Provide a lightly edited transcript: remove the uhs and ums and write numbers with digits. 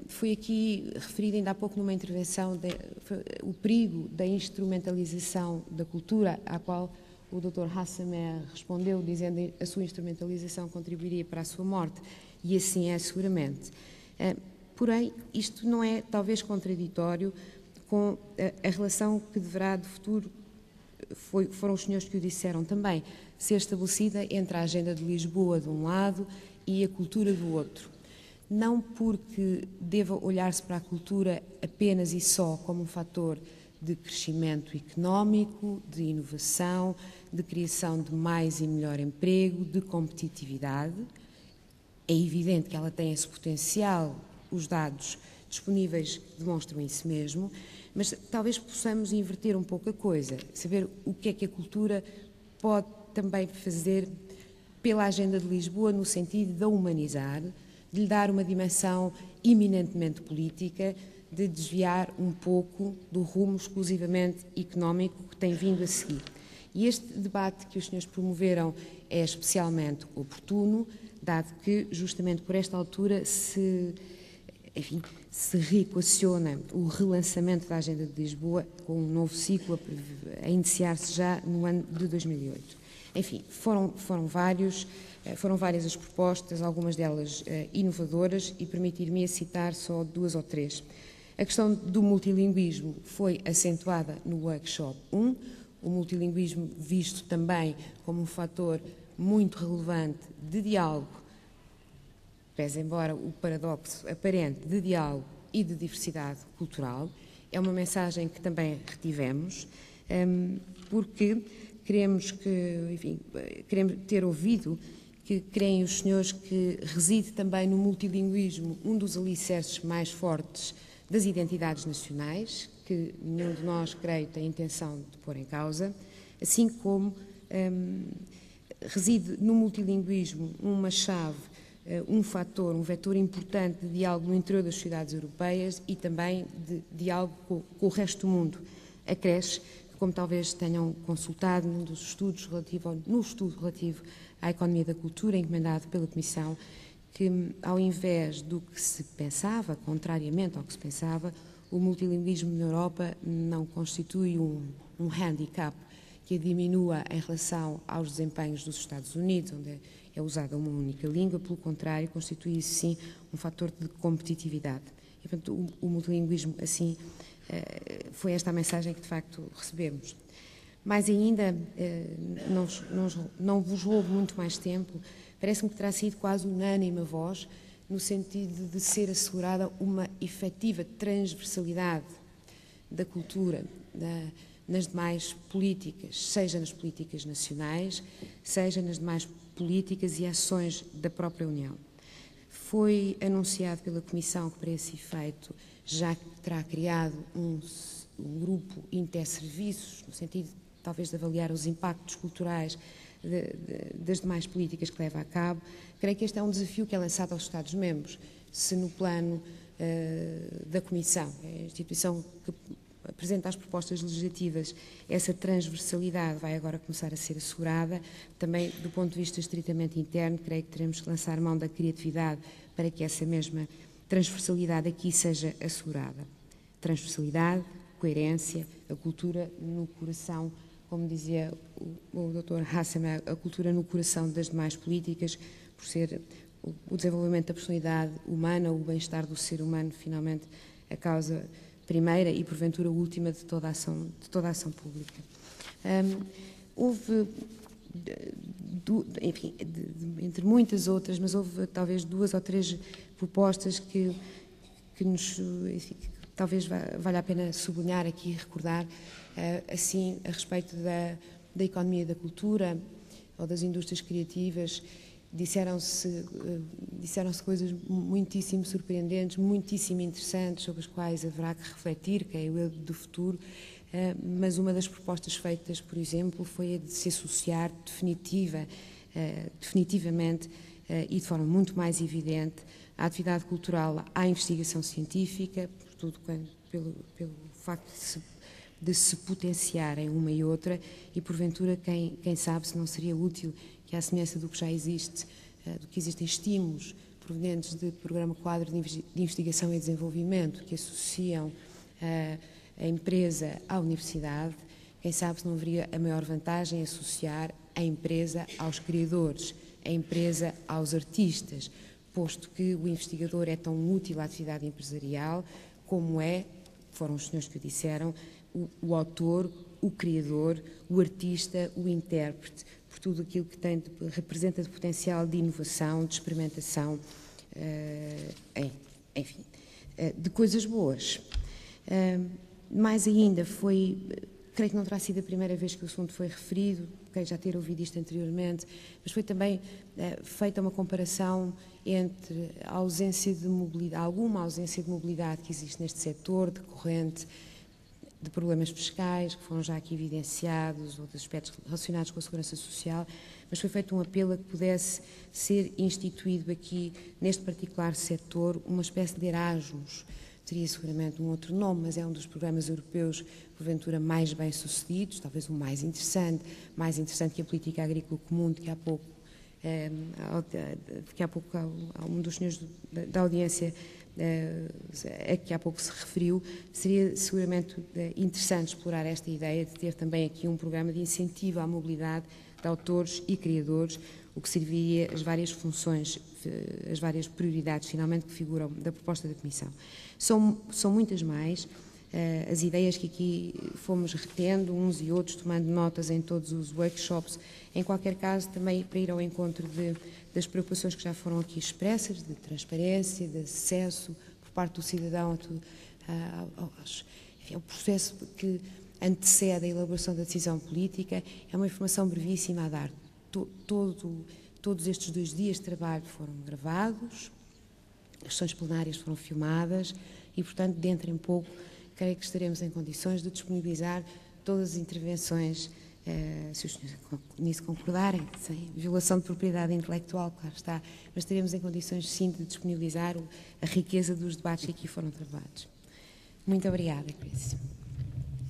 Foi aqui referido ainda há pouco numa intervenção o perigo da instrumentalização da cultura, à qual o Dr. Hassamer respondeu, dizendo que a sua instrumentalização contribuiria para a sua morte, e assim é seguramente. Porém, isto não é talvez contraditório com a relação que deverá de futuro, foram os senhores que o disseram também, ser estabelecida entre a agenda de Lisboa de um lado e a cultura do outro. Não porque deva olhar-se para a cultura apenas e só como um fator de crescimento económico, de inovação, de criação de mais e melhor emprego, de competitividade. É evidente que ela tem esse potencial, os dados disponíveis demonstram isso mesmo, mas talvez possamos inverter um pouco a coisa, saber o que é que a cultura pode também fazer pela agenda de Lisboa no sentido de a humanizar, de lhe dar uma dimensão eminentemente política, de desviar um pouco do rumo exclusivamente económico que tem vindo a seguir. E este debate que os senhores promoveram é especialmente oportuno, dado que justamente por esta altura se reequaciona o relançamento da agenda de Lisboa com um novo ciclo a iniciar-se já no ano de 2008. Enfim, foram várias as propostas, algumas delas inovadoras, e permitir-me citar só 2 ou 3. A questão do multilinguismo foi acentuada no workshop 1, o multilinguismo visto também como um fator muito relevante de diálogo, pese embora o paradoxo aparente de diálogo e de diversidade cultural. É uma mensagem que também retivemos, porque queremos ter ouvido que creem os senhores que reside também no multilinguismo um dos alicerces mais fortes das identidades nacionais, que nenhum de nós, creio, tem intenção de pôr em causa, assim como reside no multilinguismo uma chave, um fator, um vetor importante de diálogo no interior das sociedades europeias e também de diálogo com o resto do mundo. Acresce, como talvez tenham consultado no estudo relativo à economia da cultura, encomendado pela Comissão, que ao invés do que se pensava, contrariamente ao que se pensava, o multilinguismo na Europa não constitui um handicap que a diminua em relação aos desempenhos dos Estados Unidos, onde é usada uma única língua, pelo contrário, constitui sim um fator de competitividade. E, portanto, o multilinguismo, assim, foi esta a mensagem que de facto recebemos. Mais ainda, não vos roubo muito mais tempo, parece-me que terá sido quase unânime a voz, no sentido de ser assegurada uma efetiva transversalidade da cultura nas demais políticas, seja nas políticas nacionais, seja nas demais políticas e ações da própria União. Foi anunciado pela Comissão que, para esse efeito, já terá criado um grupo interserviços, no sentido, talvez, de avaliar os impactos culturais das demais políticas que leva a cabo. Creio que este é um desafio que é lançado aos Estados-membros, se no plano da Comissão, a instituição que apresenta as propostas legislativas, essa transversalidade vai agora começar a ser assegurada. Também, do ponto de vista estritamente interno, creio que teremos que lançar mão da criatividade para que essa mesma transversalidade aqui seja assegurada. Transversalidade, coerência, a cultura no coração, como dizia o Dr. Hassamer, a cultura no coração das demais políticas, por ser o desenvolvimento da personalidade humana, o bem-estar do ser humano, finalmente, a causa primeira e, porventura, última de toda a ação pública. Houve, enfim, entre muitas outras, mas houve talvez 2 ou 3 propostas que talvez valha a pena sublinhar aqui e recordar, assim, a respeito da economia da cultura ou das indústrias criativas. Disseram-se coisas muitíssimo surpreendentes, muitíssimo interessantes, sobre as quais haverá que refletir, que é o eu do futuro, mas uma das propostas feitas, por exemplo, foi a de se associar definitivamente e de forma muito mais evidente a atividade cultural à investigação científica, pelo facto de se potenciarem uma e outra, e porventura, quem sabe se não seria útil que, à semelhança do que já existe, do que existem estímulos provenientes do Programa Quadro de Investigação e Desenvolvimento, que associam a empresa à universidade. Quem sabe se não haveria a maior vantagem em associar a empresa aos criadores, a empresa aos artistas, posto que o investigador é tão útil à atividade empresarial como foram os senhores que o disseram, o autor, o criador, o artista, o intérprete, por tudo aquilo que representa de potencial de inovação, de experimentação, enfim, de coisas boas. Mais ainda creio que não terá sido a primeira vez que o assunto foi referido, creio já ter ouvido isto anteriormente, mas foi também feita uma comparação entre a ausência de mobilidade, alguma ausência de mobilidade que existe neste setor, decorrente de problemas fiscais, que foram já aqui evidenciados, ou de aspectos relacionados com a segurança social, mas foi feito um apelo a que pudesse ser instituído aqui, neste particular setor, uma espécie de Erasmus. Teria seguramente um outro nome, mas é um dos programas europeus, porventura, mais bem-sucedidos, talvez o mais interessante que a política agrícola comum, que há pouco um dos senhores da audiência a que há pouco se referiu. Seria seguramente interessante explorar esta ideia de ter também aqui um programa de incentivo à mobilidade de autores e criadores, o que serviria as várias funções, as várias prioridades, finalmente, que figuram da proposta da Comissão. São muitas mais as ideias que aqui fomos retendo, uns e outros, tomando notas em todos os workshops. Em qualquer caso, também para ir ao encontro das preocupações que já foram aqui expressas, de transparência, de acesso por parte do cidadão ao processo que antecede a elaboração da decisão política. É uma informação brevíssima a dar. Todos estes 2 dias de trabalho foram gravados, as sessões plenárias foram filmadas e, portanto, dentro em pouco, creio que estaremos em condições de disponibilizar todas as intervenções, se os senhores nisso concordarem, sem violação de propriedade intelectual, claro está, mas estaremos em condições, sim, de disponibilizar a riqueza dos debates que aqui foram travados. Muito obrigada, Cris.